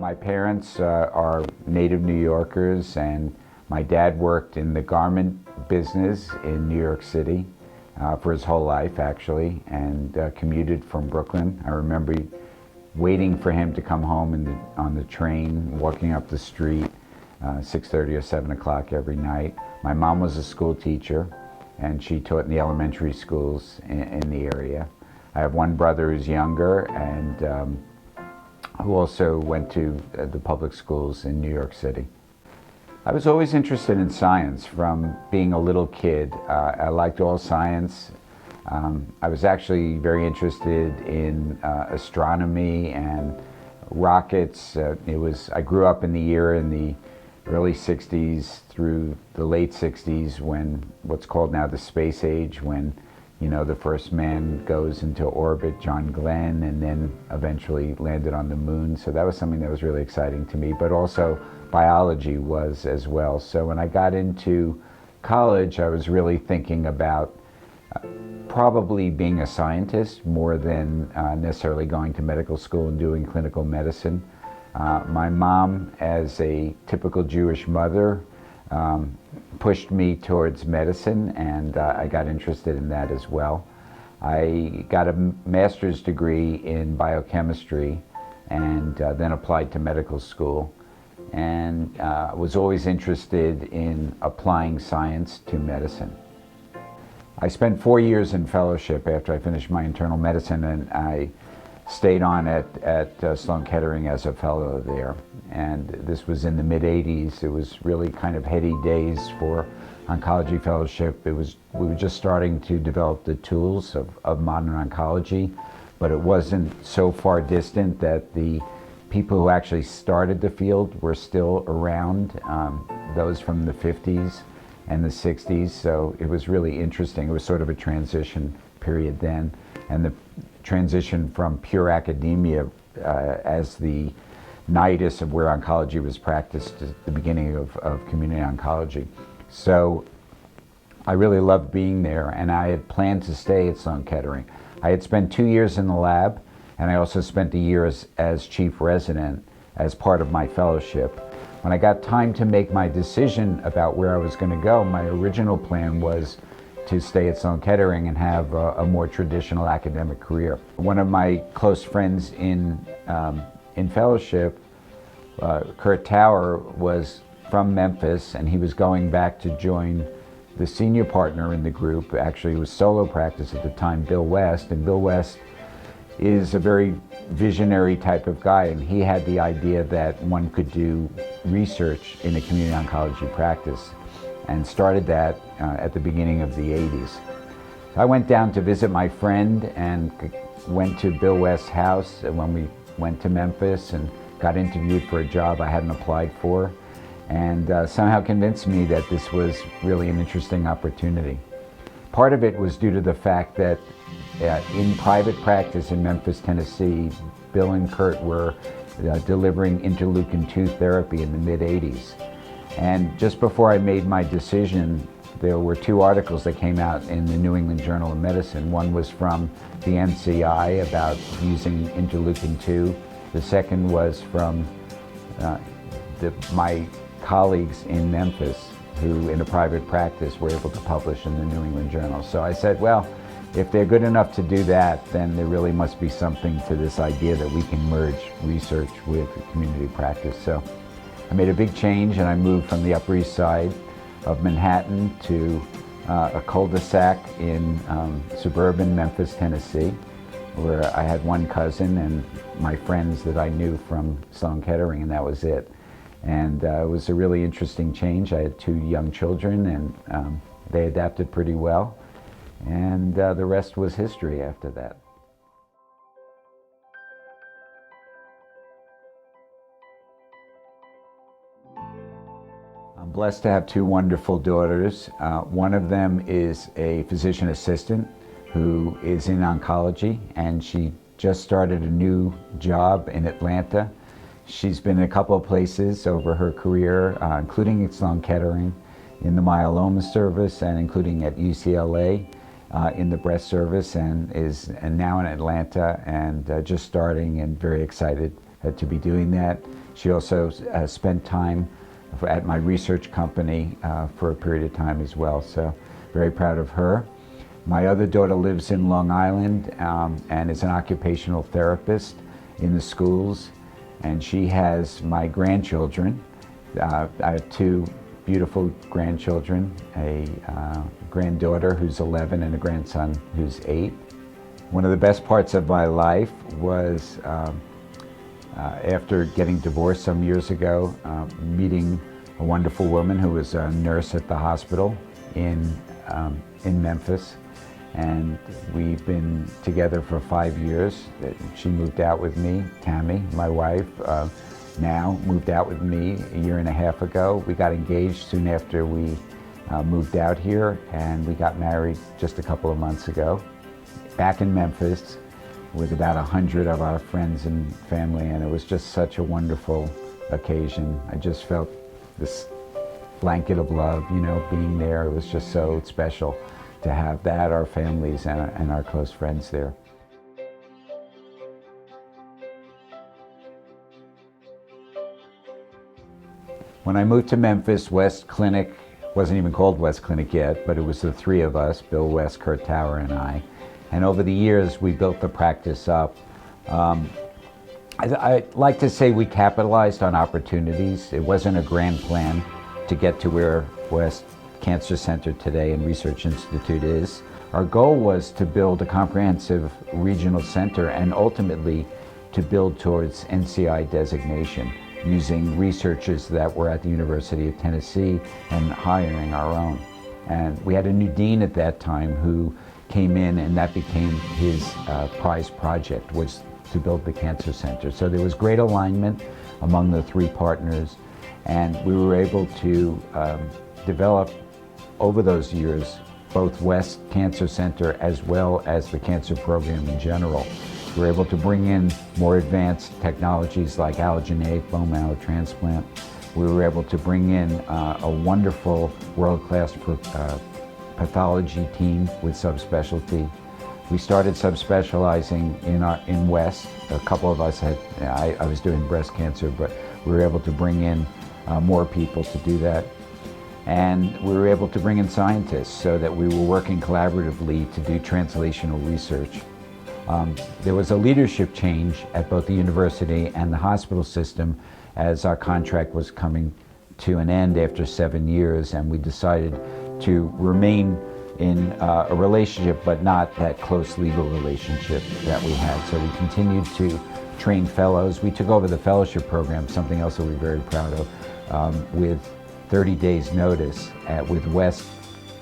My parents are native New Yorkers, and my dad worked in the garment business in New York City for his whole life, actually, and commuted from Brooklyn. I remember waiting for him to come home on the train, walking up the street, 6:30 or 7 o'clock every night. My mom was a school teacher, and she taught in the elementary schools in the area. I have one brother who's younger and who also went to the public schools in New York City. I was always interested in science from being a little kid. I liked all science. I was actually very interested in astronomy and rockets. I grew up in the era in the early 60s through the late 60s when what's called now the space age, when the first man goes into orbit, John Glenn, and then eventually landed on the moon. So that was something that was really exciting to me, but also biology was as well. So when I got into college, I was really thinking about probably being a scientist more than necessarily going to medical school and doing clinical medicine. My mom, as a typical Jewish mother, pushed me towards medicine, and I got interested in that as well. I got a master's degree in biochemistry and then applied to medical school, and was always interested in applying science to medicine. I spent 4 years in fellowship after I finished my internal medicine, and I stayed on at Sloan Kettering as a fellow there. And this was in the mid-'80s. It was really kind of heady days for oncology fellowship. We were just starting to develop the tools of modern oncology, but it wasn't so far distant that the people who actually started the field were still around, those from the 50s and the 60s. So it was really interesting. It was sort of a transition period then. And the transition from pure academia as the nidus of where oncology was practiced at the beginning of community oncology. So I really loved being there, and I had planned to stay at Sloan Kettering. I had spent 2 years in the lab, and I also spent a year as chief resident as part of my fellowship. When I got time to make my decision about where I was going to go, my original plan was to stay at Sloan Kettering and have a more traditional academic career. One of my close friends in fellowship, Kurt Tower, was from Memphis, and he was going back to join the senior partner in the group. Actually, it was solo practice at the time, Bill West, and Bill West is a very visionary type of guy, and he had the idea that one could do research in a community oncology practice, and started that at the beginning of the 80s. So I went down to visit my friend and went to Bill West's house when we went to Memphis, and got interviewed for a job I hadn't applied for, and somehow convinced me that this was really an interesting opportunity. Part of it was due to the fact that in private practice in Memphis, Tennessee, Bill and Kurt were delivering interleukin-2 therapy in the mid-'80s. And just before I made my decision, there were 2 articles that came out in the New England Journal of Medicine. One was from the NCI about using interleukin-2. The second was from my colleagues in Memphis, who in a private practice were able to publish in the New England Journal. So I said, well, if they're good enough to do that, then there really must be something to this idea that we can merge research with community practice. So I made a big change, and I moved from the Upper East Side of Manhattan to a cul-de-sac in suburban Memphis, Tennessee, where I had one cousin and my friends that I knew from Sloan Kettering, and that was it. And it was a really interesting change. I had 2 young children, and they adapted pretty well. And the rest was history after that. I'm blessed to have 2 wonderful daughters. One of them is a physician assistant who is in oncology, and she just started a new job in Atlanta. She's been in a couple of places over her career, including at Sloan Kettering in the myeloma service, and including at UCLA in the breast service, and is now in Atlanta, and just starting, and very excited to be doing that. She also spent time at my research company for a period of time as well, so very proud of her. My other daughter lives in Long Island and is an occupational therapist in the schools, and she has my grandchildren. I have two beautiful grandchildren, a granddaughter who's 11 and a grandson who's 8. One of the best parts of my life was after getting divorced some years ago, meeting a wonderful woman who was a nurse at the hospital in Memphis. And we've been together for 5 years. She moved out with me, Tammy, my wife, now moved out with me a year and a half ago. We got engaged soon after we moved out here, and we got married just a couple of months ago. Back in Memphis with about 100 of our friends and family, and it was just such a wonderful occasion. I just felt this blanket of love, you know, being there. It was just so special to have that, our families and our close friends there. When I moved to Memphis, West Clinic wasn't even called West Clinic yet, but it was the three of us, Bill West, Kurt Tower, and I. And over the years, we built the practice up. I like to say we capitalized on opportunities. It wasn't a grand plan to get to where West Cancer Center today and Research Institute is. Our goal was to build a comprehensive regional center and ultimately to build towards NCI designation, using researchers that were at the University of Tennessee and hiring our own. And we had a new dean at that time who came in, and that became his prize project, was to build the cancer center. So there was great alignment among the three partners, and we were able to develop over those years both West Cancer Center as well as the cancer program in general. We were able to bring in more advanced technologies like allogeneic bone marrow transplant. We were able to bring in a wonderful world-class pathology team with subspecialty. We started subspecializing in West. A couple of us had, I was doing breast cancer, but we were able to bring in more people to do that. And we were able to bring in scientists so that we were working collaboratively to do translational research. There was a leadership change at both the university and the hospital system as our contract was coming to an end after 7 years, and we decided to remain in a relationship, but not that close legal relationship that we had. So we continued to train fellows. We took over the fellowship program, something else that we're very proud of, with 30 days notice, with West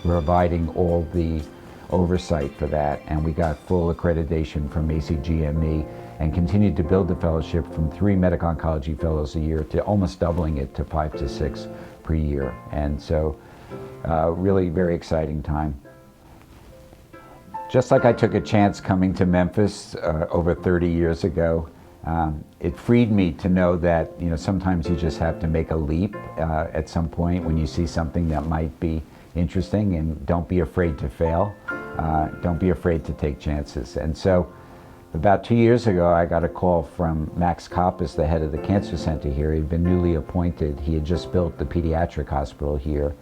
providing all the oversight for that, and we got full accreditation from ACGME and continued to build the fellowship from 3 medical oncology fellows a year to almost doubling it to 5 to 6 per year. And so really very exciting time. Just like I took a chance coming to Memphis over 30 years ago, it freed me to know that, you know, sometimes you just have to make a leap at some point when you see something that might be interesting, and don't be afraid to fail. Don't be afraid to take chances. And so about 2 years ago, I got a call from Max Koppas, the head of the cancer center here. He'd been newly appointed. He had just built the pediatric hospital here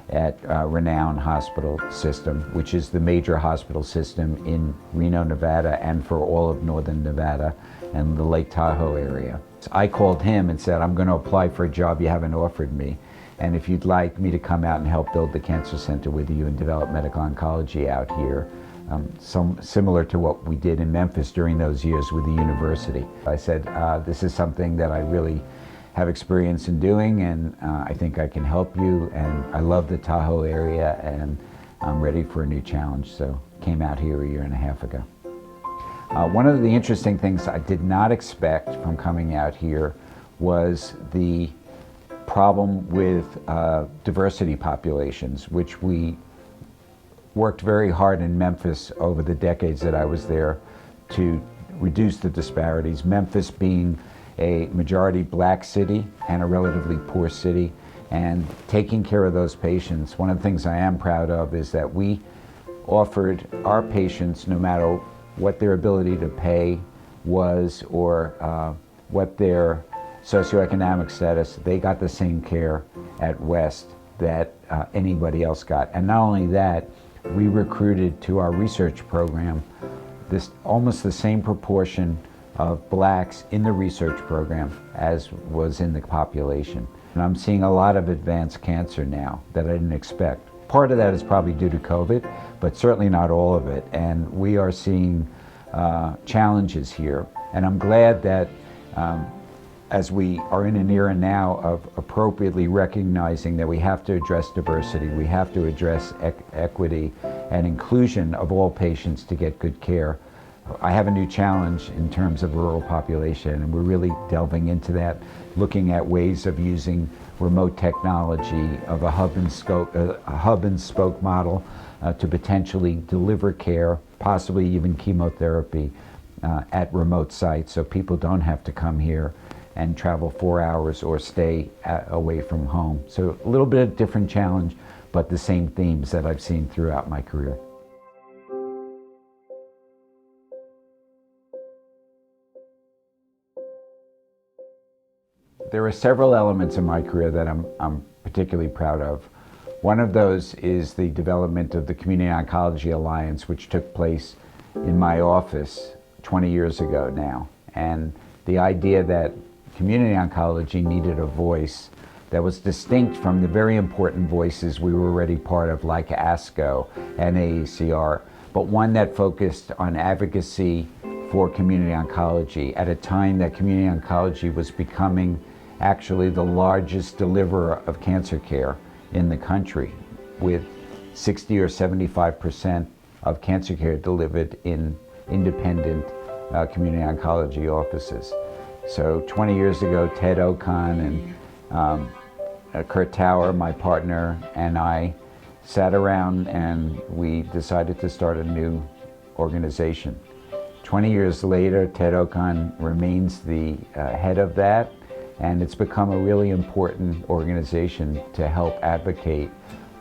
at Renown hospital system, which is the major hospital system in Reno, Nevada, and for all of northern Nevada and the Lake Tahoe area. So I called him and said, I'm going to apply for a job you haven't offered me, and if you'd like me to come out and help build the cancer center with you and develop medical oncology out here, similar to what we did in Memphis during those years with the university. I said, this is something that I really have experience in doing, and I think I can help you, and I love the Tahoe area, and I'm ready for a new challenge. So came out here a year and a half ago. One of the interesting things I did not expect from coming out here was the problem with diversity populations, which we worked very hard in Memphis over the decades that I was there to reduce the disparities. Memphis being a majority black city and a relatively poor city, and taking care of those patients. One of the things I am proud of is that we offered our patients, no matter what their ability to pay was or what their socioeconomic status, they got the same care at West that anybody else got. And not only that, we recruited to our research program almost the same proportion of blacks in the research program as was in the population. And I'm seeing a lot of advanced cancer now that I didn't expect. Part of that is probably due to COVID, but certainly not all of it. And we are seeing challenges here. And I'm glad that as we are in an era now of appropriately recognizing that we have to address diversity, we have to address equity and inclusion of all patients to get good care. I have a new challenge in terms of rural population, and we're really delving into that, looking at ways of using remote technology of a hub and spoke model to potentially deliver care, possibly even chemotherapy at remote sites, so people don't have to come here and travel 4 hours or stay away from home. So a little bit of different challenge, but the same themes that I've seen throughout my career. There are several elements in my career that I'm particularly proud of. One of those is the development of the Community Oncology Alliance, which took place in my office 20 years ago now. And the idea that community oncology needed a voice that was distinct from the very important voices we were already part of, like ASCO and AACR, but one that focused on advocacy for community oncology at a time that community oncology was becoming actually the largest deliverer of cancer care in the country, with 60 or 75% of cancer care delivered in independent community oncology offices. So 20 years ago, Ted Ocon and Kurt Tower, my partner, and I sat around and we decided to start a new organization. 20 years later, Ted Ocon remains the head of that, and it's become a really important organization to help advocate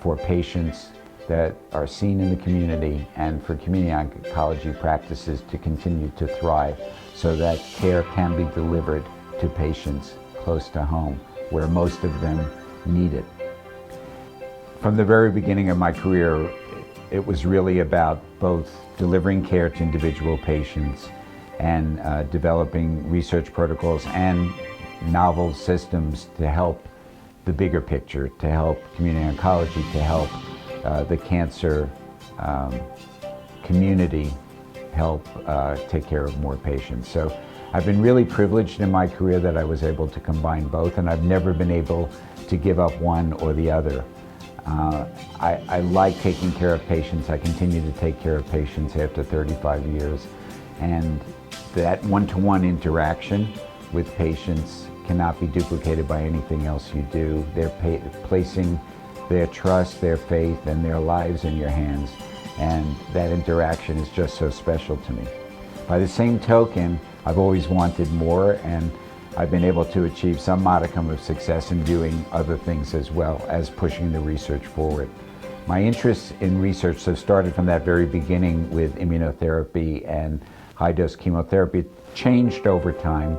for patients that are seen in the community and for community oncology practices to continue to thrive so that care can be delivered to patients close to home, where most of them need it. From the very beginning of my career, it was really about both delivering care to individual patients and developing research protocols and novel systems to help the bigger picture, to help community oncology, to help the cancer community help take care of more patients. So I've been really privileged in my career that I was able to combine both, and I've never been able to give up one or the other. I like taking care of patients. I continue to take care of patients after 35 years. And that one-to-one interaction with patients cannot be duplicated by anything else you do. They're placing their trust, their faith, and their lives in your hands. And that interaction is just so special to me. By the same token, I've always wanted more, and I've been able to achieve some modicum of success in doing other things as well as pushing the research forward. My interest in research started from that very beginning with immunotherapy and high-dose chemotherapy. It changed over time.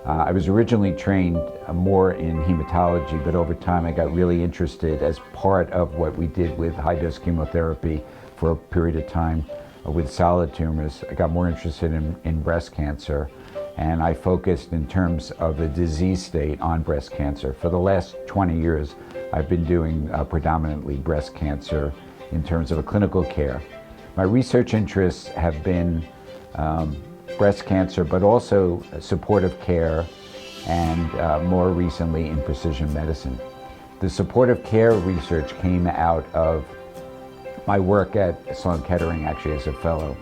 I was originally trained more in hematology, but over time I got really interested as part of what we did with high-dose chemotherapy for a period of time with solid tumors. I got more interested in breast cancer, and I focused in terms of the disease state on breast cancer. For the last 20 years, I've been doing predominantly breast cancer in terms of a clinical care. My research interests have been breast cancer, but also supportive care, and more recently in precision medicine. The supportive care research came out of my work at Sloan Kettering, actually, as a fellow.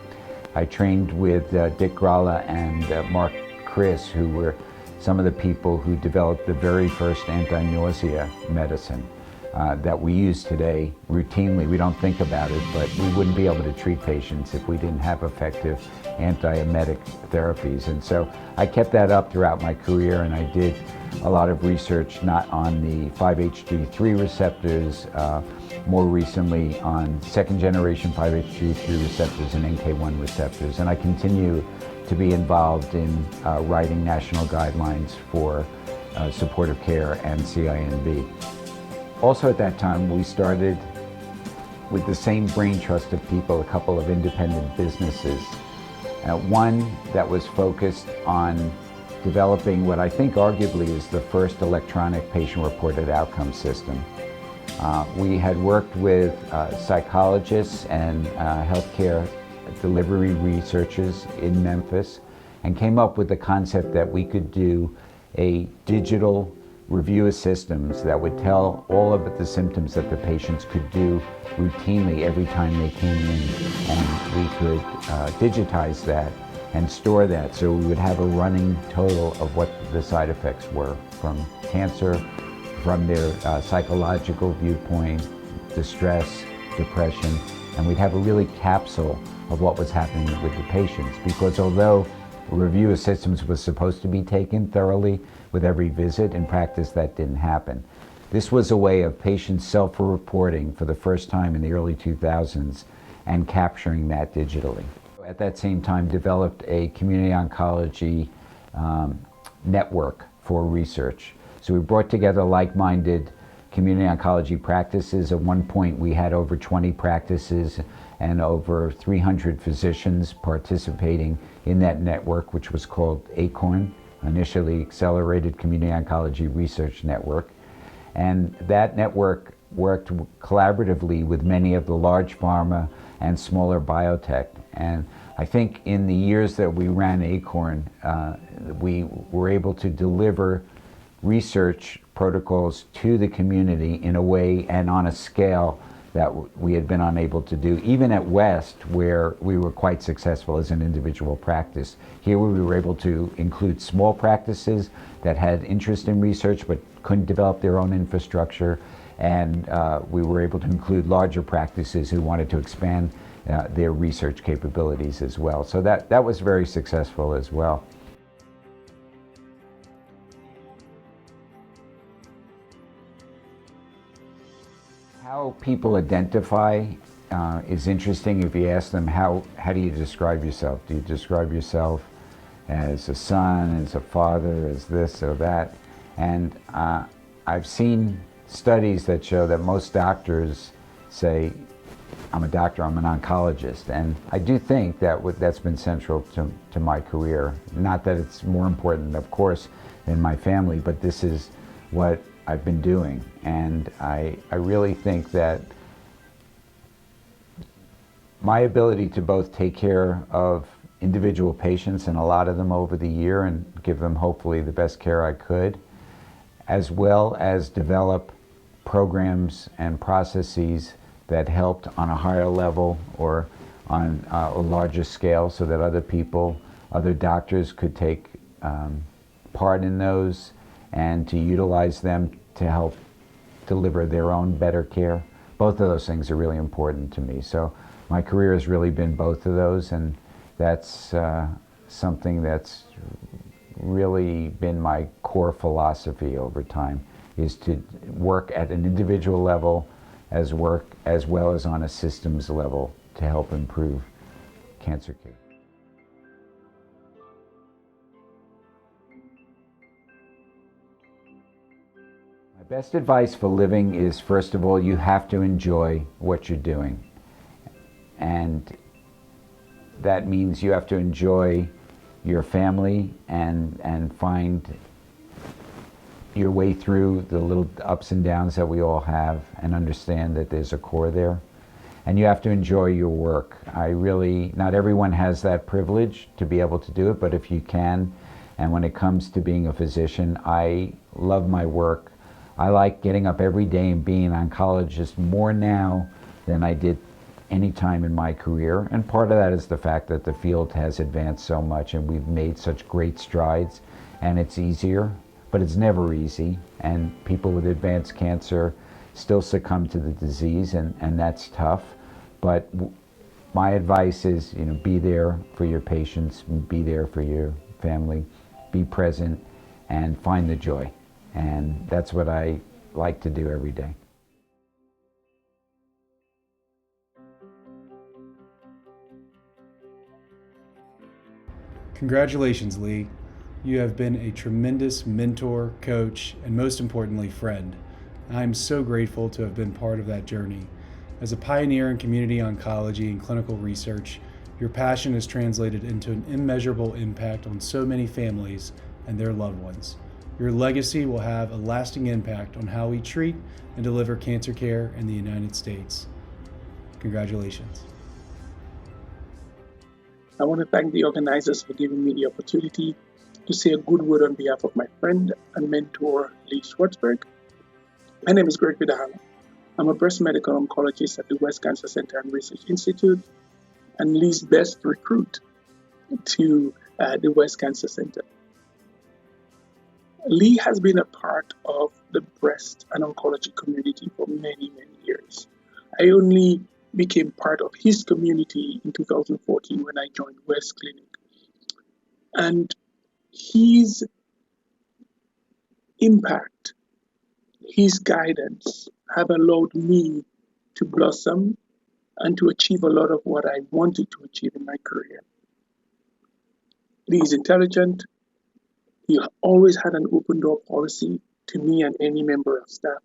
I trained with Dick Gralla and Mark Chris, who were some of the people who developed the very first anti-nausea medicine that we use today routinely. We don't think about it, but we wouldn't be able to treat patients if we didn't have effective antiemetic therapies. And so I kept that up throughout my career, and I did a lot of research not on the 5-HT3 receptors, more recently on second generation 5-HT3 receptors and NK1 receptors. And I continue to be involved in writing national guidelines for supportive care and CINB. Also at that time, we started with the same brain trust of people, a couple of independent businesses. One that was focused on developing what I think arguably is the first electronic patient-reported outcome system. We had worked with psychologists and healthcare delivery researchers in Memphis and came up with the concept that we could do a digital review of systems that would tell all of the symptoms that the patients could do routinely every time they came in, and we could digitize that and store that so we would have a running total of what the side effects were from cancer, from their psychological viewpoint, distress, depression, and we'd have a really capsule of what was happening with the patients, because although a review of systems was supposed to be taken thoroughly with every visit, in practice that didn't happen. This was a way of patients self-reporting for the first time in the early 2000s and capturing that digitally. At that same time, developed a community oncology network for research. So we brought together like-minded community oncology practices. At one point, we had over 20 practices and over 300 physicians participating in that network, which was called ACORN, initially Accelerated Community Oncology Research Network. And that network worked collaboratively with many of the large pharma and smaller biotech. And I think in the years that we ran ACORN, we were able to deliver research protocols to the community in a way and on a scale that we had been unable to do, even at West, where we were quite successful as an individual practice. Here we were able to include small practices that had interest in research but couldn't develop their own infrastructure, and we were able to include larger practices who wanted to expand their research capabilities as well. So that was very successful as well. How people identify is interesting. If you ask them, how do you describe yourself? Do you describe yourself as a son, as a father, as this or that? And I've seen studies that show that most doctors say, I'm a doctor, I'm an oncologist. And I do think that that's been central to my career. Not that it's more important, of course, than my family, but this is what I've been doing. And I really think that my ability to both take care of individual patients, and a lot of them over the year, and give them hopefully the best care I could, as well as develop programs and processes that helped on a higher level or on a larger scale so that other people, other doctors could take part in those and to utilize them to help deliver their own better care. Both of those things are really important to me. So my career has really been both of those, and that's something that's really been my core philosophy over time, is to work at an individual level as well as on a systems level to help improve cancer care. My best advice for living is, first of all, you have to enjoy what you're doing. And that means you have to enjoy your family and find your way through the little ups and downs that we all have, and understand that there's a core there. And you have to enjoy your work. Not everyone has that privilege to be able to do it, but if you can, and when it comes to being a physician, I love my work. I like getting up every day and being an oncologist more now than I did any time in my career. And part of that is the fact that the field has advanced so much and we've made such great strides, and it's easier, but it's never easy. And people with advanced cancer still succumb to the disease, and that's tough. But my advice is, be there for your patients, be there for your family, be present, and find the joy. And that's what I like to do every day. Congratulations, Lee. You have been a tremendous mentor, coach, and most importantly, friend. I am so grateful to have been part of that journey. As a pioneer in community oncology and clinical research, your passion has translated into an immeasurable impact on so many families and their loved ones. Your legacy will have a lasting impact on how we treat and deliver cancer care in the United States. Congratulations. I want to thank the organizers for giving me the opportunity to say a good word on behalf of my friend and mentor, Lee Schwartzberg. My name is Greg Vidal. I'm a breast medical oncologist at the Breast Cancer Center and Research Institute, and Lee's best recruit to the Breast Cancer Center. Lee has been a part of the breast and oncology community for many, many years. I only became part of his community in 2014 when I joined West Clinic. And his impact, his guidance have allowed me to blossom and to achieve a lot of what I wanted to achieve in my career. Lee is intelligent. He always had an open door policy to me and any member of staff.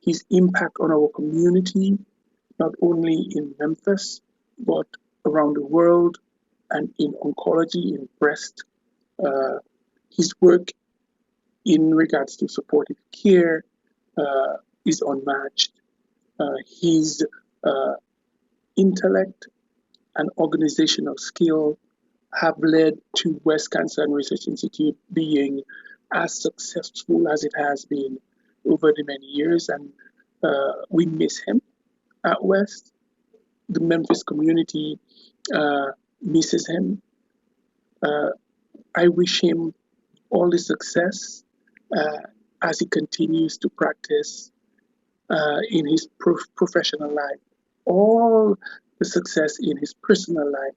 His impact on our community, not only in Memphis, but around the world and in oncology, in breast. His work in regards to supportive care is unmatched. His intellect and organizational skill have led to West Cancer and Research Institute being as successful as it has been over the many years. And we miss him at West. The Memphis community misses him. I wish him all the success as he continues to practice in his professional life, all the success in his personal life.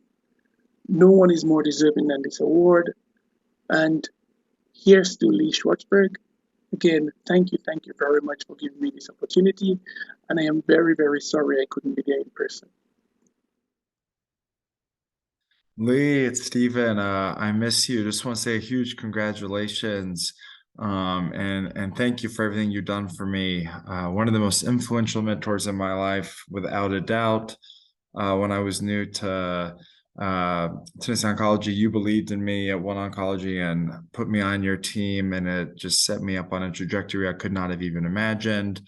No one is more deserving than this award. And here's to Lee Schwartzberg. Again, thank you very much for giving me this opportunity. And I am very, very sorry I couldn't be there in person. Lee, it's Stephen. I miss you. Just want to say a huge congratulations. And thank you for everything you've done for me. One of the most influential mentors in my life, without a doubt. When I was new to oncology, you believed in me at One Oncology and put me on your team, and it just set me up on a trajectory I could not have even imagined.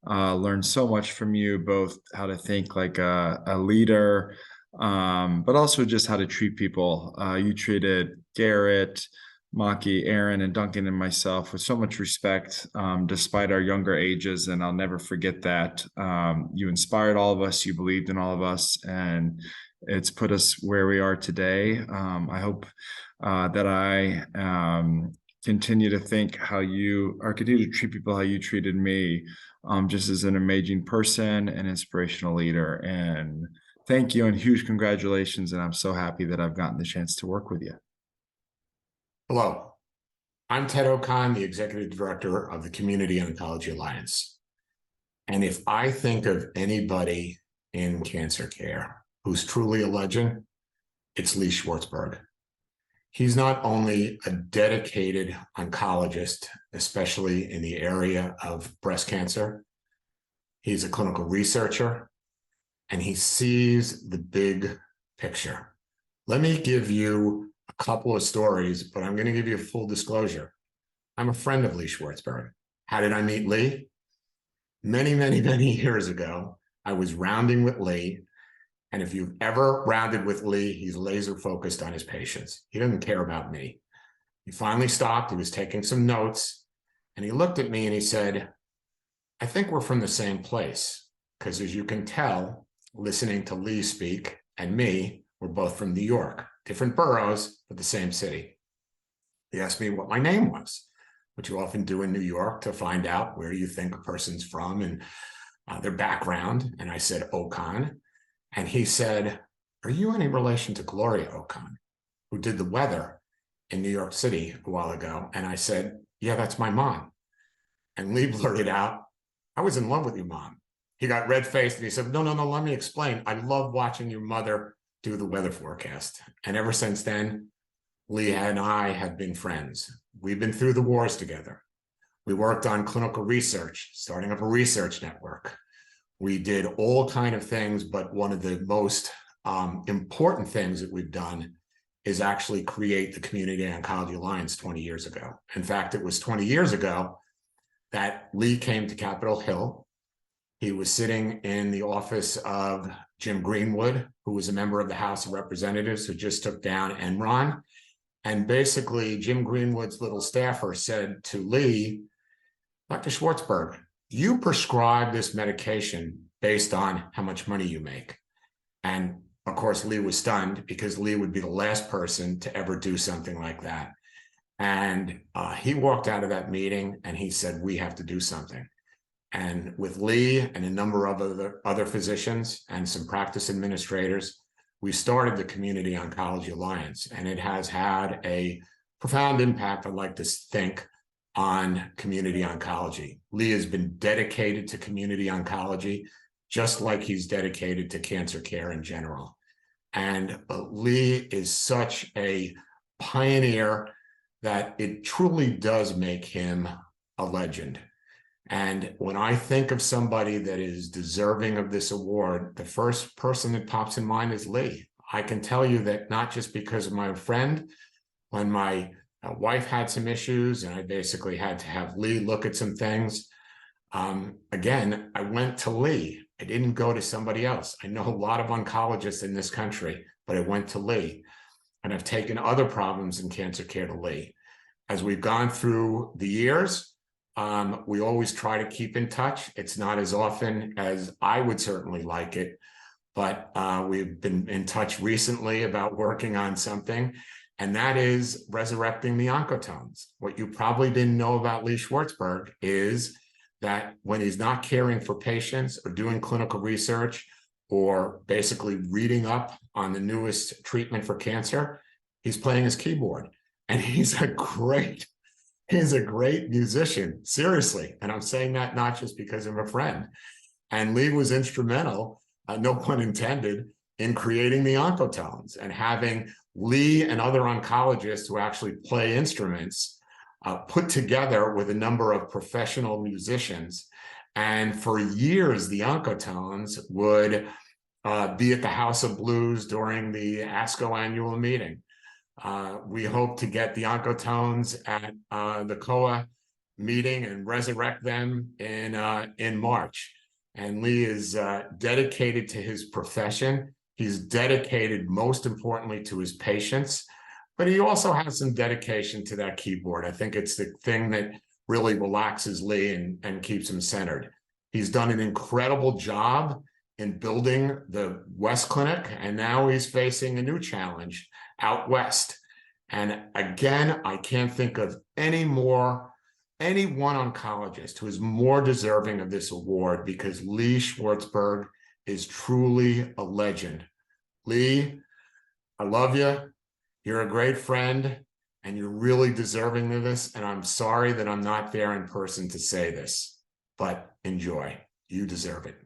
Learned so much from you, both how to think like a leader, but also just how to treat people. You treated Garrett, Maki, Aaron, and Duncan and myself with so much respect, despite our younger ages, and I'll never forget that. You inspired all of us, you believed in all of us, and it's put us where we are today. I hope that I continue to think how you, or continue to treat people how you treated me, just as an amazing person and inspirational leader. And thank you and huge congratulations. And I'm so happy that I've gotten the chance to work with you. Hello, I'm Ted O'Kahn, the Executive Director of the Community Oncology Alliance. And if I think of anybody in cancer care who's truly a legend, it's Lee Schwartzberg. He's not only a dedicated oncologist, especially in the area of breast cancer, he's a clinical researcher, and he sees the big picture. Let me give you a couple of stories, but I'm going to give you a full disclosure. I'm a friend of Lee Schwartzberg. How did I meet Lee? Many, many, many years ago, I was rounding with Lee. And if you've ever rounded with Lee, he's laser focused on his patients. He doesn't care about me. He finally stopped. He was taking some notes, and he looked at me and he said, I think we're from the same place. Because as you can tell, listening to Lee speak and me, we're both from New York, different boroughs, but the same city. He asked me what my name was, which you often do in New York to find out where you think a person's from and their background. And I said, O'Kahn. And he said, are you any relation to Gloria O'Kahn, who did the weather in New York City a while ago? And I said, yeah, that's my mom. And Lee blurted out, I was in love with your mom. He got red-faced and he said, no, let me explain. I love watching your mother do the weather forecast. And ever since then, Lee and I have been friends. We've been through the wars together. We worked on clinical research, starting up a research network. We did all kinds of things, but one of the most important things that we've done is actually create the Community Oncology Alliance 20 years ago. In fact, it was 20 years ago that Lee came to Capitol Hill. He was sitting in the office of Jim Greenwood, who was a member of the House of Representatives who just took down Enron. And basically, Jim Greenwood's little staffer said to Lee, Dr. Schwartzberg, you prescribe this medication based on how much money you make. And of course, Lee was stunned because Lee would be the last person to ever do something like that. And he walked out of that meeting and he said, we have to do something. And with Lee and a number of other physicians and some practice administrators, we started the Community Oncology Alliance, and it has had a profound impact, I'd like to think, on community oncology. Lee has been dedicated to community oncology, just like he's dedicated to cancer care in general. And Lee is such a pioneer that it truly does make him a legend. And when I think of somebody that is deserving of this award, the first person that pops in mind is Lee. I can tell you that not just because of my friend, when my wife had some issues and I basically had to have Lee look at some things, again, I went to Lee. I didn't go to somebody else. I know a lot of oncologists in this country, but I went to Lee. And I've taken other problems in cancer care to Lee. As we've gone through the years, we always try to keep in touch. It's not as often as I would certainly like it, but we've been in touch recently about working on something, and that is resurrecting the oncotones. What you probably didn't know about Lee Schwartzberg is that when he's not caring for patients or doing clinical research or basically reading up on the newest treatment for cancer, he's playing his keyboard, and he's a great musician, seriously. And I'm saying that not just because I'm a friend. And Lee was instrumental, no pun intended, in creating the oncotones and having Lee and other oncologists who actually play instruments put together with a number of professional musicians. And for years, the oncotones would be at the House of Blues during the ASCO annual meeting. We hope to get the oncotones at the COA meeting and resurrect them in March. And Lee is dedicated to his profession. He's dedicated, most importantly, to his patients, but he also has some dedication to that keyboard. I think it's the thing that really relaxes Lee and keeps him centered. He's done an incredible job in building the West Clinic, and now he's facing a new challenge out west. And again, I can't think of any one oncologist who is more deserving of this award, because Lee Schwartzberg is truly a legend. Lee, I love you. You're a great friend, and you're really deserving of this. And I'm sorry that I'm not there in person to say this, but enjoy. You deserve it.